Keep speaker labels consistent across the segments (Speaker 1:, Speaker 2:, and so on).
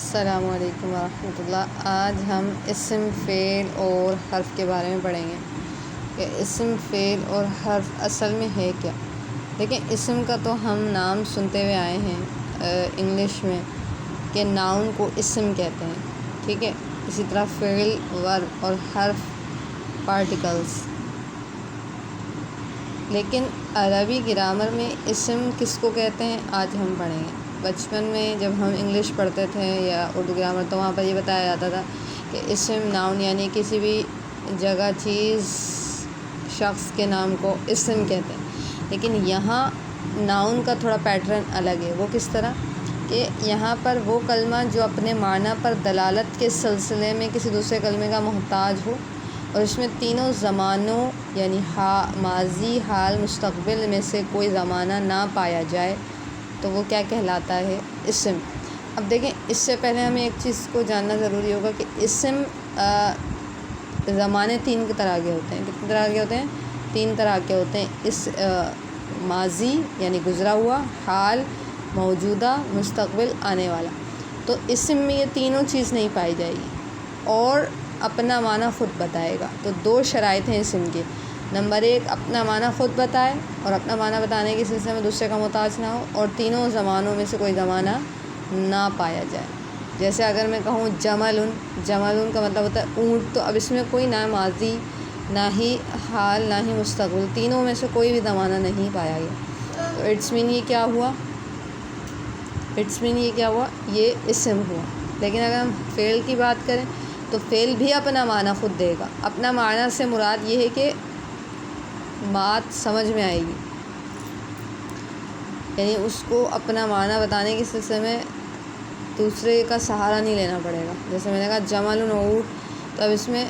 Speaker 1: السلام علیکم ورحمۃ اللہ۔ آج ہم اسم، فعل اور حرف کے بارے میں پڑھیں گے کہ اسم، فعل اور حرف اصل میں ہے کیا۔ دیکھیں، اسم کا تو ہم نام سنتے ہوئے آئے ہیں انگلش میں کہ ناؤن کو اسم کہتے ہیں، ٹھیک ہے۔ اسی طرح فعل، ورب اور حرف پارٹیکلز۔ لیکن عربی گرامر میں اسم کس کو کہتے ہیں آج ہم پڑھیں گے۔ بچپن میں جب ہم انگلش پڑھتے تھے یا اردو گرامر، تو وہاں پر یہ بتایا جاتا تھا کہ اسم ناؤن یعنی کسی بھی جگہ، چیز، شخص کے نام کو اسم کہتے ہیں۔ لیکن یہاں ناؤن کا تھوڑا پیٹرن الگ ہے۔ وہ کس طرح کہ یہاں پر وہ کلمہ جو اپنے معنی پر دلالت کے سلسلے میں کسی دوسرے کلمے کا محتاج ہو، اور اس میں تینوں زمانوں یعنی ماضی، حال، مستقبل میں سے کوئی زمانہ نہ پایا جائے، تو وہ کیا کہلاتا ہے؟ اسم۔ اب دیکھیں، اس سے پہلے ہمیں ایک چیز کو جاننا ضروری ہوگا کہ اسم زمانے تین طرح کے ہوتے ہیں۔ کتنے طرح کے ہوتے ہیں؟ تین طرح کے ہوتے ہیں۔ ماضی یعنی گزرا ہوا، حال موجودہ، مستقبل آنے والا۔ تو اسم میں یہ تینوں چیز نہیں پائی جائے گی اور اپنا معنی خود بتائے گا۔ تو دو شرائط ہیں اسم کے۔ نمبر ایک، اپنا معنی خود بتائے اور اپنا معنی بتانے کے سلسلے میں دوسرے کا محتاج نہ ہو، اور تینوں زمانوں میں سے کوئی زمانہ نہ پایا جائے۔ جیسے اگر میں کہوں جملن، جملن کا مطلب ہوتا ہے اونٹ، تو اب اس میں کوئی نہ ماضی، نہ ہی حال، نہ ہی مستقبل، تینوں میں سے کوئی بھی زمانہ نہیں پایا گیا۔ تو اٹس مین یہ کیا ہوا؟ یہ اسم ہوا۔ لیکن اگر ہم فعل کی بات کریں تو فعل بھی اپنا معنی خود دے گا۔ اپنا معنی سے مراد یہ ہے کہ بات سمجھ میں آئے گی، یعنی اس کو اپنا معنی بتانے کے سلسلے میں دوسرے کا سہارا نہیں لینا پڑے گا۔ جیسے میں نے کہا جمل اونٹ، تو اب اس میں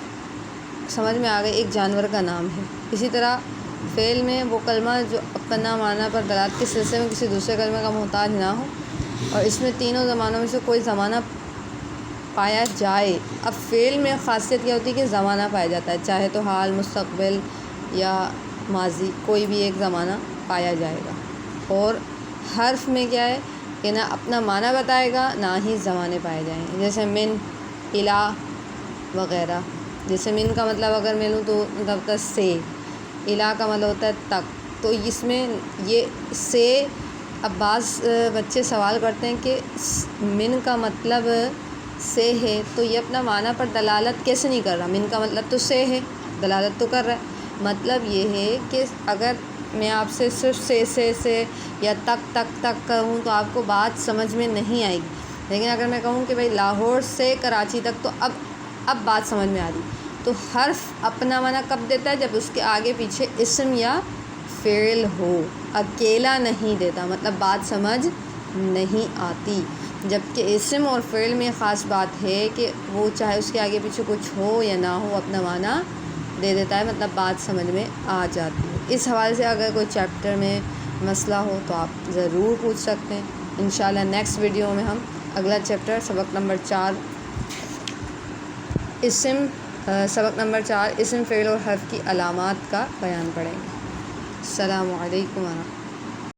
Speaker 1: سمجھ میں آ گئی ایک جانور کا نام ہے۔ اسی طرح فعل میں وہ کلمہ جو اپنا معنی پر دلالت کے سلسلے میں کسی دوسرے کلمے کا محتاج نہ ہو، اور اس میں تینوں زمانوں میں سے کوئی زمانہ پایا جائے۔ اب فعل میں خاصیت کیا ہوتی ہے کہ زمانہ پایا جاتا ہے، چاہے تو حال، مستقبل یا ماضی، کوئی بھی ایک زمانہ پایا جائے گا۔ اور حرف میں کیا ہے کہ نہ اپنا معنی بتائے گا، نہ ہی زمانے پائے جائیں گے۔ جیسے من، الا وغیرہ۔ جیسے من کا مطلب اگر میں لوں تو مطلب ہوتا ہے سے، الا کا مطلب ہوتا ہے تک۔ تو اس میں یہ سے، اب بعض بچے سوال کرتے ہیں کہ من کا مطلب سے ہے، تو یہ اپنا معنی پر دلالت کیسے نہیں کر رہا؟ من کا مطلب تو سے ہے، دلالت تو کر رہا ہے۔ مطلب یہ ہے کہ اگر میں آپ سے صرف سے یا تک کہوں تو آپ کو بات سمجھ میں نہیں آئے گی۔ لیکن اگر میں کہوں کہ بھائی لاہور سے کراچی تک، تو اب بات سمجھ میں آ رہی۔ تو حرف اپنا معنی کب دیتا ہے؟ جب اس کے آگے پیچھے اسم یا فعل ہو، اکیلا نہیں دیتا، مطلب بات سمجھ نہیں آتی۔ جبکہ اسم اور فعل میں خاص بات ہے کہ وہ چاہے اس کے آگے پیچھے کچھ ہو یا نہ ہو، اپنا معنی دے دیتا ہے، مطلب بات سمجھ میں آ جاتی ہے۔ اس حوالے سے اگر کوئی چیپٹر میں مسئلہ ہو تو آپ ضرور پوچھ سکتے ہیں۔ انشاءاللہ نیکسٹ ویڈیو میں ہم اگلا چیپٹر سبق نمبر 4 اسم، فعل اور حرف کی علامات کا بیان پڑھیں گے۔ السلام علیکم ورحمۃ اللہ۔